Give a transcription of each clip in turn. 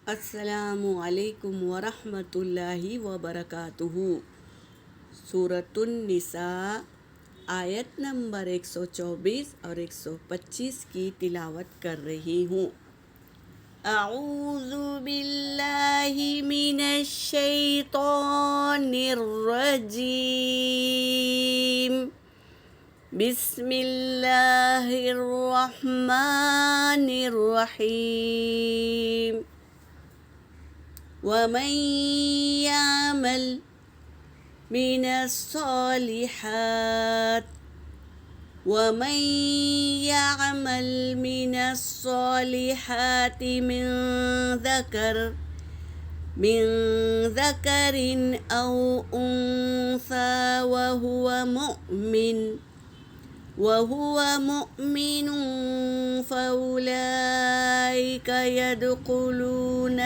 السلام علیکم ورحمۃ اللہ وبرکاتہ۔ سورۃ النساء آیت نمبر 124 اور 125 کی تلاوت کر رہی ہوں۔ اعوذ باللہ من الشیطان الرجیم، بسم اللہ الرحمن الرحیم۔ ومن يعمل من الصالحات ومن يعمل من الصالحات من ذكر أو أنثى وهو مؤمن فأولئك يدخلون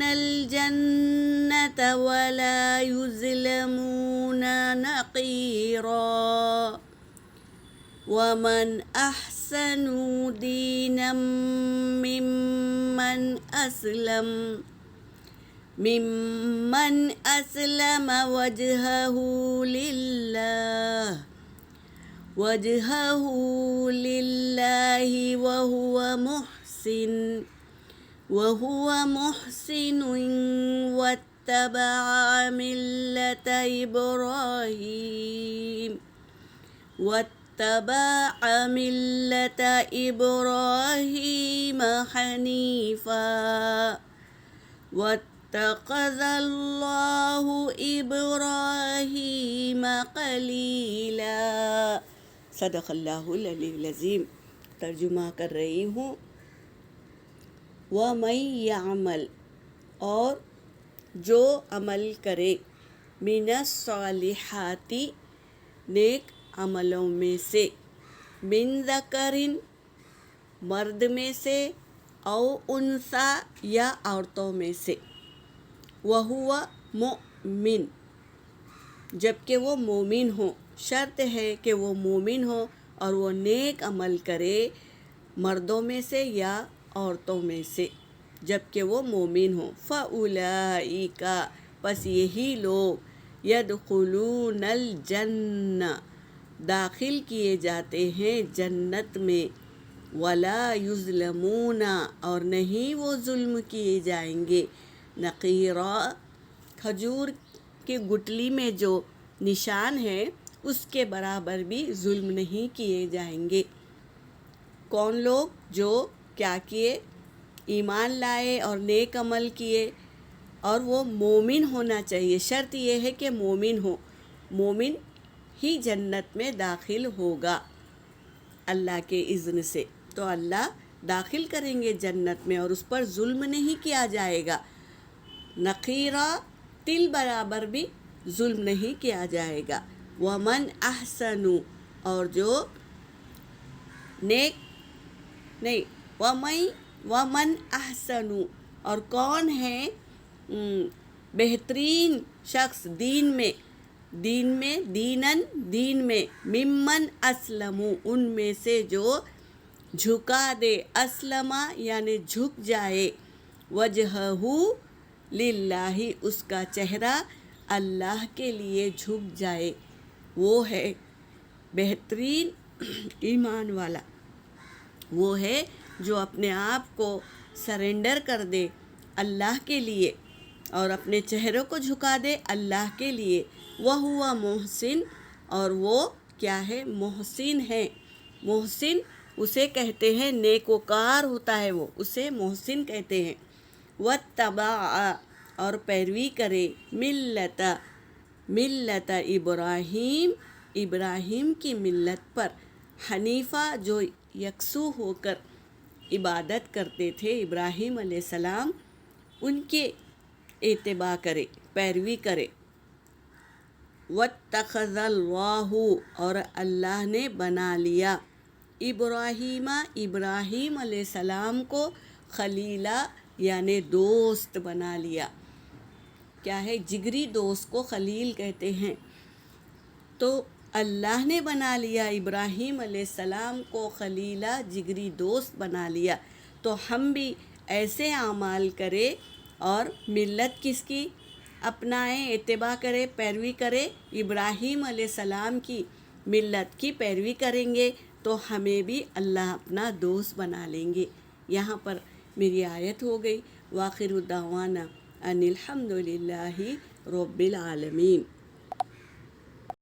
الجنة ولا يظلمون نقيرا۔ ومن أحسن دينا ممن أسلم وجهه لله وهو محسن واتبع ملة إبراهيم حنيفا واتخذ الله إبراهيم خليلا۔ صدق اللہ العلی العظیم۔ ترجمہ کر رہی ہوں۔ وَمَن يَعْمَلْ، اور جو عمل کرے، مِنَ الصَّالِحَاتِ، نیک عملوں میں سے، مِن ذَكَرٍ، مرد میں سے، او انثیٰ، یا عورتوں میں سے، وَهُوَ مُؤْمِن، جبکہ وہ مومن ہو۔ شرط ہے کہ وہ مومن ہو اور وہ نیک عمل کرے، مردوں میں سے یا عورتوں میں سے، جبکہ وہ مومن ہوں۔ فَأُولَئِكَ، پس یہی لوگ، يَدْخُلُونَ الْجَنَّةَ، داخل کیے جاتے ہیں جنت میں، وَلَا يُظْلَمُونَ، اور نہیں وہ ظلم کیے جائیں گے، نقیرا، کھجور کی گٹلی میں جو نشان ہے اس کے برابر بھی ظلم نہیں کیے جائیں گے۔ کون لوگ؟ جو کیا کیے؟ ایمان لائے اور نیک عمل کیے، اور وہ مومن ہونا چاہیے۔ شرط یہ ہے کہ مومن ہو، مومن ہی جنت میں داخل ہوگا اللہ کے اذن سے۔ تو اللہ داخل کریں گے جنت میں اور اس پر ظلم نہیں کیا جائے گا۔ نقیرہ، تل برابر بھی ظلم نہیں کیا جائے گا۔ ومن احسن، اور جو نیک نہیں، ومن احسن، اور کون ہے بہترین شخص دین میں، ممن اسلم، ان میں سے جو جھکا دے، اسلم یعنی جھک جائے، وجہہ للہ، اس کا چہرہ اللہ کے لیے جھک جائے، وہ ہے بہترین ایمان والا۔ وہ ہے جو اپنے آپ کو سرنڈر کر دے اللہ کے لیے اور اپنے چہرے کو جھکا دے اللہ کے لیے۔ وَهُوَ محسن، اور وہ کیا ہے؟ محسن ہے۔ محسن اسے کہتے ہیں، نیکوکار ہوتا ہے وہ، اسے محسن کہتے ہیں۔ وَاتَّبَعَ، اور پیروی کرے، ملت ابراہیم، ابراہیم کی ملت پر، حنیفہ، جو یکسو ہو کر عبادت کرتے تھے ابراہیم علیہ السلام، ان کے اتباع کرے، پیروی کرے۔ وَاتَّخَذَ اللَّهُ، اور اللہ نے بنا لیا، ابراہیم علیہ السلام کو، خلیلا یعنی دوست بنا لیا۔ کیا ہے؟ جگری دوست کو خلیل کہتے ہیں۔ تو اللہ نے بنا لیا ابراہیم علیہ السلام کو خلیلہ جگری دوست بنا لیا، تو ہم بھی ایسے اعمال کریں اور ملت کس کی اپنائیں، اتباع کرے، پیروی کرے، ابراہیم علیہ السلام کی ملت کی پیروی کریں گے تو ہمیں بھی اللہ اپنا دوست بنا لیں گے۔ یہاں پر میری آیت ہو گئی۔ وآخر دعوانا ان الحمد للہ رب العالمین۔